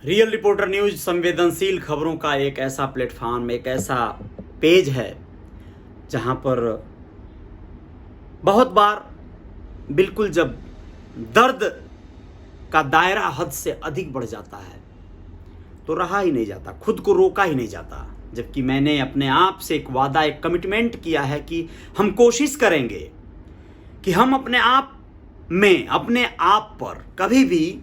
Real reporter news संवेदनशील खबरों का एक ऐसा प्लेटफॉर्म, एक ऐसा पेज है जहां पर बहुत बार बिल्कुल जब दर्द का दायरा हद से अधिक बढ़ जाता है तो रहा ही नहीं जाता, खुद को रोका ही नहीं जाता। जबकि मैंने अपने आप से एक वादा, एक कमिटमेंट किया है कि हम कोशिश करेंगे कि हम अपने आप में, अपने आप पर कभी भी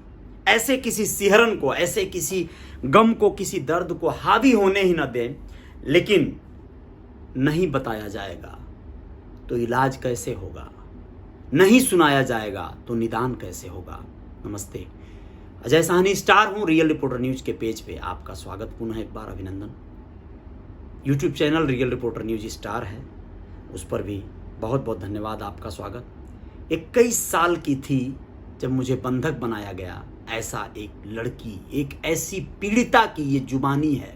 ऐसे किसी सिहरन को, ऐसे किसी गम को, किसी दर्द को हावी होने ही न दें। लेकिन नहीं बताया जाएगा तो इलाज कैसे होगा, नहीं सुनाया जाएगा तो निदान कैसे होगा। नमस्ते, अजय साहनी स्टार हूं। रियल रिपोर्टर न्यूज के पेज पे आपका स्वागत, पुनः एक बार अभिनंदन। YouTube channel real reporter news star है, उस पर भी बहुत बहुत धन्यवाद, आपका स्वागत। 21 साल की थी जब मुझे बंधक बनाया गया। ऐसा एक लड़की, एक ऐसी पीड़िता की ये जुबानी है,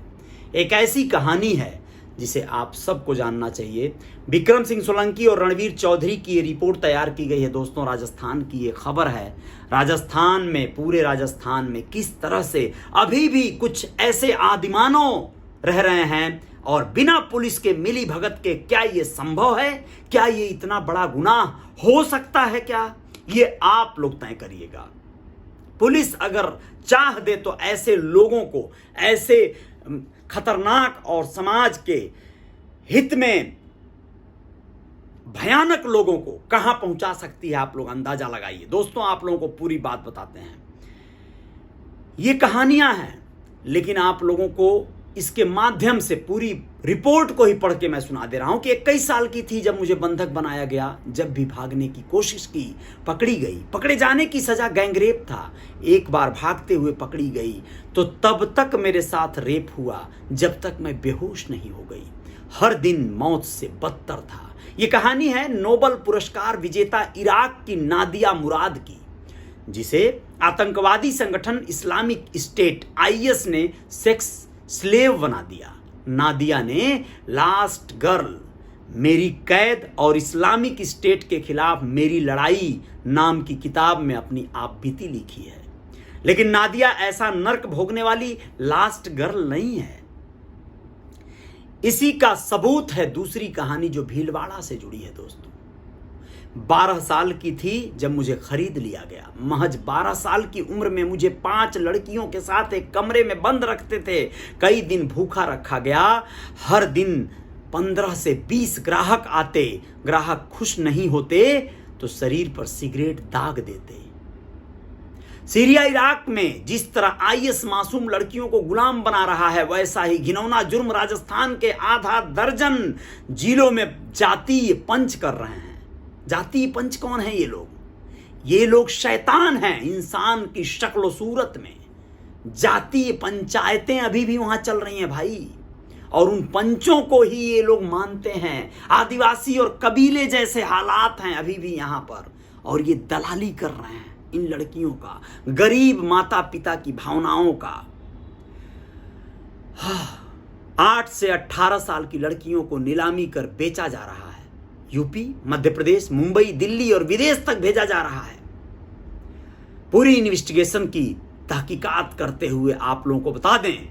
एक ऐसी कहानी है जिसे आप सबको जानना चाहिए। विक्रम सिंह सोलंकी और रणवीर चौधरी की ये रिपोर्ट तैयार की गई है दोस्तों। राजस्थान की ये खबर है। राजस्थान में, पूरे राजस्थान में किस तरह से अभी भी कुछ ऐसे आदिमानव रह रहे हैं और बिना पुलिस के मिली भगत के। क्या ये संभव है? क्या ये इतना बड़ा गुनाह हो सकता है? क्या ये आप लोग तय करिएगा। पुलिस अगर चाह दे तो ऐसे लोगों को, ऐसे खतरनाक और समाज के हित में भयानक लोगों को कहां पहुंचा सकती है, आप लोग अंदाजा लगाइए। दोस्तों, आप लोगों को पूरी बात बताते हैं। ये कहानियां हैं, लेकिन आप लोगों को इसके माध्यम से पूरी रिपोर्ट को ही पढ़ के मैं सुना दे रहा हूं कि 21 साल की थी जब मुझे बंधक बनाया गया। जब भी भागने की कोशिश की, पकड़ी गई। पकड़े जाने की सजा गैंगरेप था। एक बार भागते हुए पकड़ी गई तो तब तक मेरे साथ रेप हुआ जब तक मैं बेहोश नहीं हो गई। हर दिन मौत से बदतर था। ये कहानी है नोबेल पुरस्कार विजेता इराक की नादिया मुराद की, जिसे आतंकवादी संगठन इस्लामिक स्टेट IS ने सेक्स स्लेव बना दिया। नादिया ने लास्ट गर्ल, मेरी कैद और इस्लामिक स्टेट के खिलाफ मेरी लड़ाई नाम की किताब में अपनी आप बीती लिखी है। लेकिन नादिया ऐसा नर्क भोगने वाली लास्ट गर्ल नहीं है। इसी का सबूत है दूसरी कहानी जो भीलवाड़ा से जुड़ी है दोस्तों। 12 साल की थी जब मुझे खरीद लिया गया। महज 12 साल की उम्र में मुझे 5 लड़कियों के साथ एक कमरे में बंद रखते थे। कई दिन भूखा रखा गया। हर दिन 15 से 20 ग्राहक आते। ग्राहक खुश नहीं होते तो शरीर पर सिगरेट दाग देते। सीरिया, इराक में जिस तरह IS मासूम लड़कियों को गुलाम बना रहा है, वैसा ही घिनौना जुर्म राजस्थान के आधा दर्जन जिलों में जातीय पंच कर रहे हैं। जातीय पंच कौन है? ये लोग शैतान हैं इंसान की शक्ल सूरत में। जातीय पंचायतें अभी भी वहां चल रही हैं भाई, और उन पंचों को ही ये लोग मानते हैं। आदिवासी और कबीले जैसे हालात हैं अभी भी यहां पर, और ये दलाली कर रहे हैं इन लड़कियों का, गरीब माता पिता की भावनाओं का। 8 से 18 साल की लड़कियों को नीलामी कर बेचा जा रहा है। यूपी, मध्य प्रदेश, मुंबई, दिल्ली और विदेश तक भेजा जा रहा है। पूरी इन्वेस्टिगेशन की तहकीकात करते हुए आप लोगों को बता दें,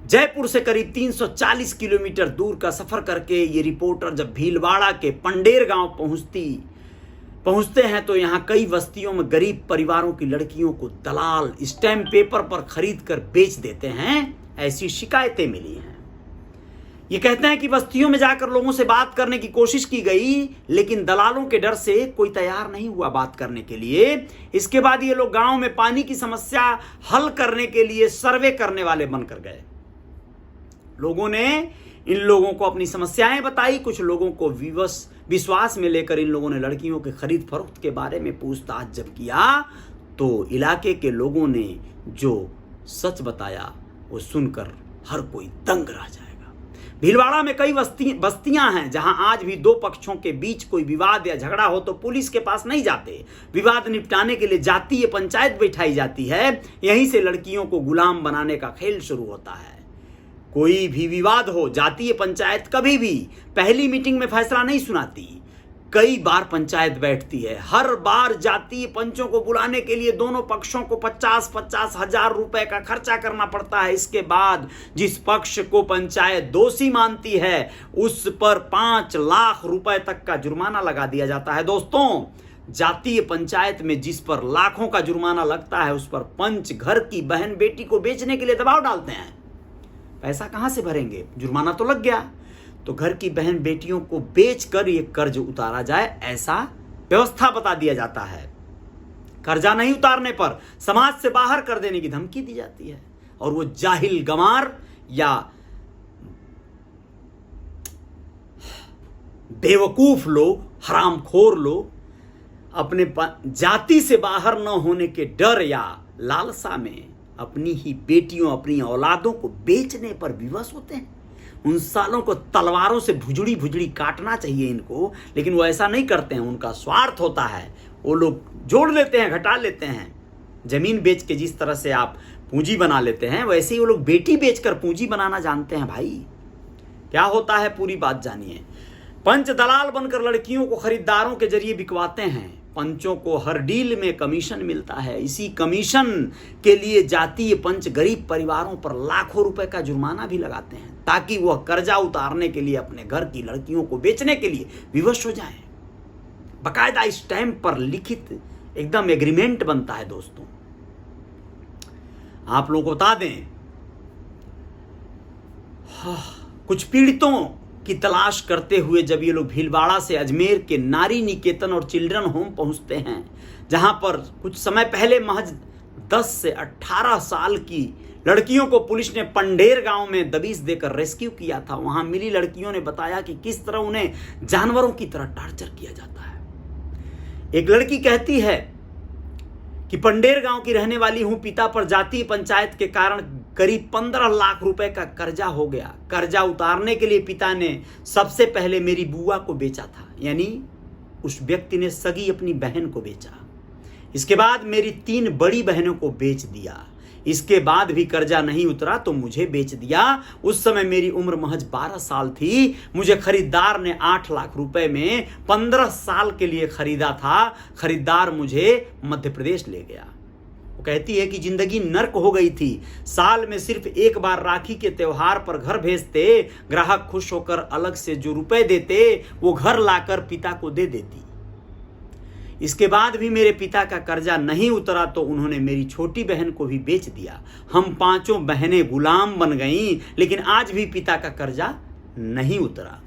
जयपुर से करीब 340 किलोमीटर दूर का सफर करके ये रिपोर्टर जब भीलवाड़ा के पंडेर गांव पहुंचते हैं तो यहां कई बस्तियों में गरीब परिवारों की लड़कियों को दलाल स्टैम्प पेपर पर खरीद कर बेच देते हैं। ऐसी शिकायतें मिली हैं। ये कहते हैं कि बस्तियों में जाकर लोगों से बात करने की कोशिश की गई, लेकिन दलालों के डर से कोई तैयार नहीं हुआ बात करने के लिए। इसके बाद ये लोग गांव में पानी की समस्या हल करने के लिए सर्वे करने वाले बनकर गए। लोगों ने इन लोगों को अपनी समस्याएं बताई। कुछ लोगों को विश्वास में लेकर इन लोगों ने लड़कियों के खरीद फरोख्त के बारे में पूछताछ जब किया तो इलाके के लोगों ने जो सच बताया वो सुनकर हर कोई दंग रह जाएगा। भीलवाड़ा में कई बस्तियां हैं जहां आज भी दो पक्षों के बीच कोई विवाद या झगड़ा हो तो पुलिस के पास नहीं जाते। विवाद निपटाने के लिए जातीय पंचायत बैठाई जाती है। यहीं से लड़कियों को गुलाम बनाने का खेल शुरू होता है। कोई भी विवाद हो, जातीय पंचायत कभी भी पहली मीटिंग में फैसला नहीं सुनाती। कई बार पंचायत बैठती है। हर बार जातीय पंचों को बुलाने के लिए दोनों पक्षों को 50-50 हजार रुपए का खर्चा करना पड़ता है। इसके बाद जिस पक्ष को पंचायत दोषी मानती है उस पर 5 लाख रुपए तक का जुर्माना लगा दिया जाता है। दोस्तों, जातीय पंचायत में जिस पर लाखों का जुर्माना लगता है उस पर पंच घर की बहन बेटी को बेचने के लिए दबाव डालते हैं। पैसा कहां से भरेंगे? जुर्माना तो लग गया, तो घर की बहन बेटियों को बेचकर ये कर्ज उतारा जाए, ऐसा व्यवस्था बता दिया जाता है। कर्जा नहीं उतारने पर समाज से बाहर कर देने की धमकी दी जाती है। और वो जाहिल गंवार या बेवकूफ लोग, हरामखोर लोग अपने जाति से बाहर न होने के डर या लालसा में अपनी ही बेटियों, अपनी औलादों को बेचने पर विवश होते हैं। उन सालों को तलवारों से भुजड़ी भुजड़ी काटना चाहिए इनको, लेकिन वो ऐसा नहीं करते हैं। उनका स्वार्थ होता है, वो लोग जोड़ लेते हैं, घटा लेते हैं। जमीन बेच के जिस तरह से आप पूंजी बना लेते हैं, वैसे ही वो लोग बेटी बेचकर पूंजी बनाना जानते हैं। भाई क्या होता है, पूरी बात जानिए। पंच दलाल बनकर लड़कियों को खरीदारों के जरिए बिकवाते हैं। पंचों को हर डील में कमीशन मिलता है। इसी कमीशन के लिए जातीय पंच गरीब परिवारों पर लाखों रुपए का जुर्माना भी लगाते हैं, ताकि वह कर्जा उतारने के लिए अपने घर की लड़कियों को बेचने के लिए विवश हो जाएं। बकायदा स्टैम्प पर लिखित एकदम एग्रीमेंट बनता है। दोस्तों, आप लोगों को बता दें, कुछ पीड़ितों की तलाश करते हुए जब ये लोग भीलवाड़ा से अजमेर के नारी निकेतन और चिल्ड्रन होम पहुंचते हैं, जहां पर कुछ समय पहले महज 10 से 18 साल की लड़कियों को पुलिस ने पंडेर गांव में दबिश देकर रेस्क्यू किया था, वहां मिली लड़कियों ने बताया कि किस तरह उन्हें जानवरों की तरह टॉर्चर किया जाता है। एक लड़की कहती है कि पंडेर गांव की रहने वाली हूं, पिता पर जातीय पंचायत के कारण करीब 15 लाख रुपए का कर्जा हो गया। कर्जा उतारने के लिए पिता ने सबसे पहले मेरी बुआ को बेचा था, यानी उस व्यक्ति ने सगी अपनी बहन को बेचा। इसके बाद मेरी 3 बड़ी बहनों को बेच दिया। इसके बाद भी कर्जा नहीं उतरा तो मुझे बेच दिया। उस समय मेरी उम्र महज 12 साल थी। मुझे खरीदार ने 8 लाख रुपए में 15 साल के लिए खरीदा था। खरीदार मुझे मध्य प्रदेश ले गया। वो कहती है कि जिंदगी नर्क हो गई थी। साल में सिर्फ एक बार राखी के त्योहार पर घर भेजते, ग्राहक खुश होकर अलग से जो रुपए देते वो घर लाकर पिता को दे देती। इसके बाद भी मेरे पिता का कर्जा नहीं उतरा तो उन्होंने मेरी छोटी बहन को भी बेच दिया। हम 5 बहनें गुलाम बन गईं, लेकिन आज भी पिता का कर्जा नहीं उतरा।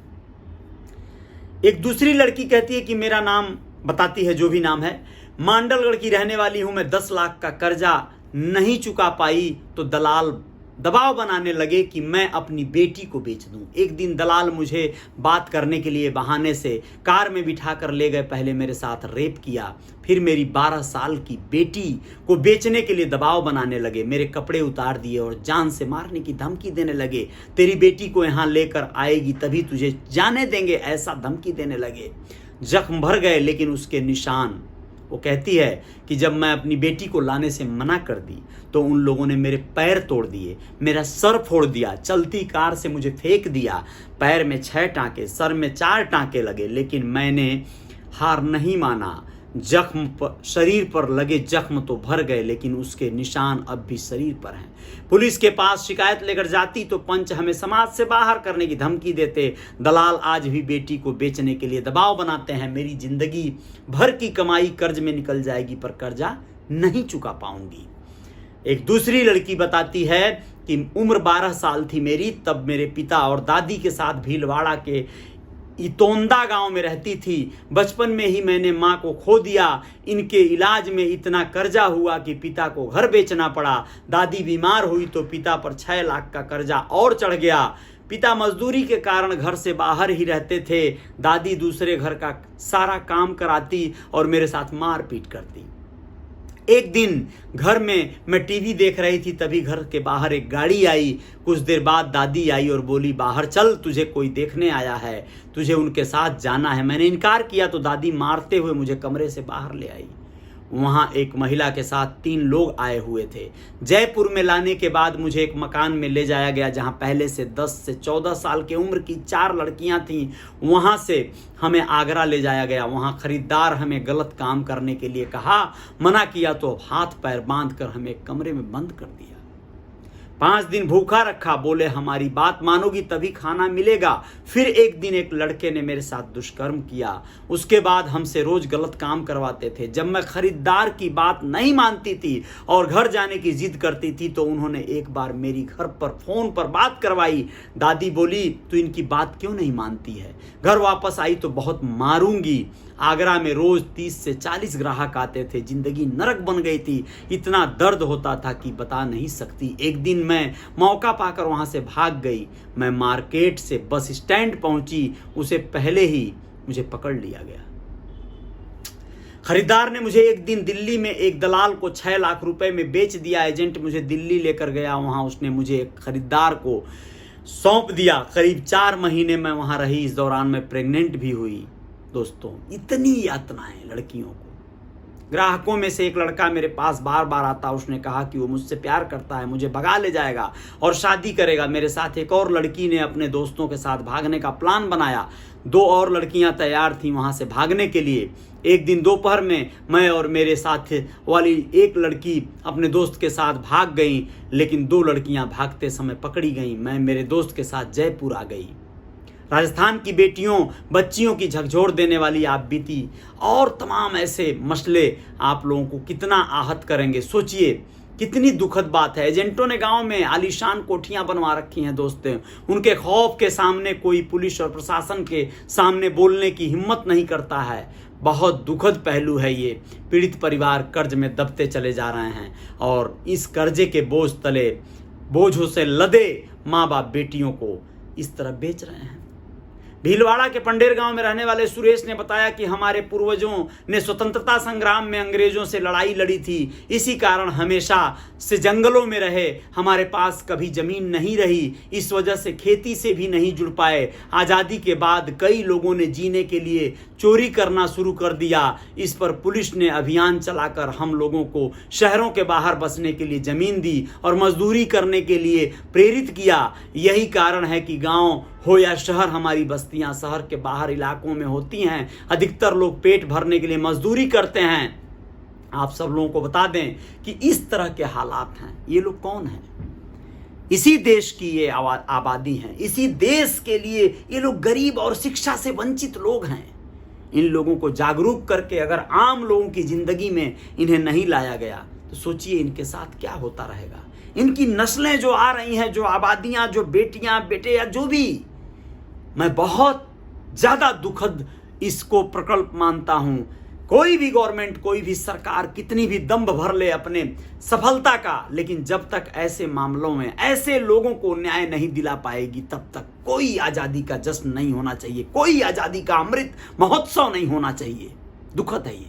एक दूसरी लड़की कहती है कि मेरा नाम बताती है, जो भी नाम है, मांडलगढ़ की रहने वाली हूं। मैं 10 लाख का कर्जा नहीं चुका पाई तो दलाल दबाव बनाने लगे कि मैं अपनी बेटी को बेच दूं। एक दिन दलाल मुझे बात करने के लिए बहाने से कार में बिठाकर ले गए। पहले मेरे साथ रेप किया, फिर मेरी 12 साल की बेटी को बेचने के लिए दबाव बनाने लगे। मेरे कपड़े उतार दिए और जान से मारने की धमकी देने लगे। तेरी बेटी को यहाँ लेकर आएगी तभी तुझे जाने देंगे, ऐसा धमकी देने लगे। जख्म भर गए लेकिन उसके निशान। वो कहती है कि जब मैं अपनी बेटी को लाने से मना कर दी तो उन लोगों ने मेरे पैर तोड़ दिए, मेरा सर फोड़ दिया, चलती कार से मुझे फेंक दिया। पैर में 6 टांके, सर में 4 टांके लगे, लेकिन मैंने हार नहीं माना। जख्म पर, शरीर पर लगे जख्म तो भर गए, लेकिन उसके निशान अब भी शरीर पर हैं। पुलिस के पास शिकायत लेकर जाती तो पंच हमें समाज से बाहर करने की धमकी देते। दलाल आज भी बेटी को बेचने के लिए दबाव बनाते हैं। मेरी जिंदगी भर की कमाई कर्ज में निकल जाएगी पर कर्जा नहीं चुका पाऊंगी। एक दूसरी लड़की बताती है कि उम्र 12 साल थी मेरी, तब मेरे पिता और दादी के साथ भीलवाड़ा के इतोंदा गांव में रहती थी। बचपन में ही मैंने मां को खो दिया। इनके इलाज में इतना कर्जा हुआ कि पिता को घर बेचना पड़ा। दादी बीमार हुई तो पिता पर 6 लाख का कर्जा और चढ़ गया। पिता मजदूरी के कारण घर से बाहर ही रहते थे। दादी दूसरे घर का सारा काम कराती और मेरे साथ मारपीट करती। एक दिन घर में मैं टीवी देख रही थी, तभी घर के बाहर एक गाड़ी आई। कुछ देर बाद दादी आई और बोली, बाहर चल, तुझे कोई देखने आया है, तुझे उनके साथ जाना है। मैंने इनकार किया तो दादी मारते हुए मुझे कमरे से बाहर ले आई। वहाँ एक महिला के साथ 3 लोग आए हुए थे। जयपुर में लाने के बाद मुझे एक मकान में ले जाया गया जहाँ पहले से 10 से 14 साल की उम्र की 4 लड़कियाँ थीं। वहाँ से हमें आगरा ले जाया गया। वहाँ खरीदार हमें गलत काम करने के लिए कहा, मना किया तो हाथ पैर बांध कर हमें कमरे में बंद कर दिया। 5 दिन भूखा रखा, बोले हमारी बात मानोगी तभी खाना मिलेगा। फिर एक दिन एक लड़के ने मेरे साथ दुष्कर्म किया। उसके बाद हमसे रोज गलत काम करवाते थे। जब मैं खरीदार की बात नहीं मानती थी और घर जाने की जिद करती थी तो उन्होंने एक बार मेरी घर पर फोन पर बात करवाई। दादी बोली तू इनकी बात क्यों नहीं मानती है, घर वापस आई तो बहुत मारूंगी। आगरा में रोज 30 से 40 ग्राहक आते थे। जिंदगी नरक बन गई थी। इतना दर्द होता था कि बता नहीं सकती। एक दिन मैं मौका पाकर वहां से भाग गई। मैं मार्केट से बस स्टैंड पहुंची, उसे पहले ही मुझे पकड़ लिया गया। खरीदार ने मुझे एक दिन दिल्ली में एक दलाल को 6 लाख रुपए में बेच दिया। एजेंट मुझे दिल्ली लेकर गया। वहां उसने मुझे एक खरीदार को सौंप दिया। करीब 4 महीने मैं वहां रही। इस दौरान मैं प्रेग्नेंट भी हुई। दोस्तों, इतनी यातनाएं लड़कियों को। ग्राहकों में से एक लड़का मेरे पास बार बार आता। उसने कहा कि वो मुझसे प्यार करता है, मुझे भगा ले जाएगा और शादी करेगा। मेरे साथ एक और लड़की ने अपने दोस्तों के साथ भागने का प्लान बनाया। 2 और लड़कियां तैयार थीं वहां से भागने के लिए। एक दिन दोपहर में मैं और मेरे साथ वाली एक लड़की अपने दोस्त के साथ भाग गई, लेकिन 2 लड़कियां भागते समय पकड़ी गईं। मैं मेरे दोस्त के साथ जयपुर आ गई। राजस्थान की बेटियों बच्चियों की झकझोर देने वाली आप बीती और तमाम ऐसे मसले आप लोगों को कितना आहत करेंगे। सोचिए कितनी दुखद बात है। एजेंटों ने गांव में आलीशान कोठियां बनवा रखी हैं। दोस्तों, उनके खौफ के सामने कोई पुलिस और प्रशासन के सामने बोलने की हिम्मत नहीं करता है। बहुत दुखद पहलू है ये। पीड़ित परिवार कर्ज में दबते चले जा रहे हैं और इस कर्जे के बोझ तले बोझों से लदे माँ बाप बेटियों को इस तरह बेच रहे हैं। भीलवाड़ा के पंडेर गांव में रहने वाले सुरेश ने बताया कि हमारे पूर्वजों ने स्वतंत्रता संग्राम में अंग्रेजों से लड़ाई लड़ी थी। इसी कारण हमेशा से जंगलों में रहे। हमारे पास कभी जमीन नहीं रही, इस वजह से खेती से भी नहीं जुड़ पाए। आज़ादी के बाद कई लोगों ने जीने के लिए चोरी करना शुरू कर दिया। इस पर पुलिस ने अभियान चलाकर हम लोगों को शहरों के बाहर बसने के लिए जमीन दी और मजदूरी करने के लिए प्रेरित किया। यही कारण है कि गांव हो या शहर, हमारी बस्तियां शहर के बाहर इलाकों में होती हैं। अधिकतर लोग पेट भरने के लिए मजदूरी करते हैं। आप सब लोगों को बता दें कि इस तरह के हालात हैं। ये लोग कौन हैं? इसी देश की ये आबादी है। इसी देश के लिए ये लोग गरीब और शिक्षा से वंचित लोग हैं। इन लोगों को जागरूक करके अगर आम लोगों की जिंदगी में इन्हें नहीं लाया गया तो सोचिए इनके साथ क्या होता रहेगा। इनकी नस्लें जो आ रही हैं, जो आबादियां, जो बेटियां बेटे या जो भी, मैं बहुत ज्यादा दुखद इसको प्रकल्प मानता हूं। कोई भी गवर्नमेंट, कोई भी सरकार कितनी भी दम्भ भर ले अपने सफलता का, लेकिन जब तक ऐसे मामलों में ऐसे लोगों को न्याय नहीं दिला पाएगी तब तक कोई आजादी का जश्न नहीं होना चाहिए, कोई आजादी का अमृत महोत्सव नहीं होना चाहिए। दुखद है ये।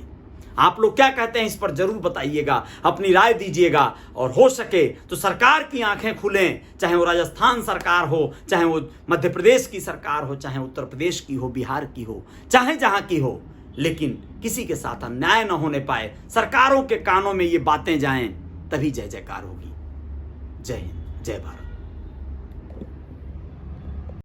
आप लोग क्या कहते हैं इस पर जरूर बताइएगा, अपनी राय दीजिएगा और हो सके तो सरकार की आंखें खुलें। चाहे वो राजस्थान सरकार हो, चाहे वो मध्य प्रदेश की सरकार हो, चाहे उत्तर प्रदेश की हो, बिहार की हो, चाहे जहां की हो, लेकिन किसी के साथ अन्याय न होने पाए। सरकारों के कानों में ये बातें जाएं, तभी जय जयकार होगी। जय हिंद, जय भारत।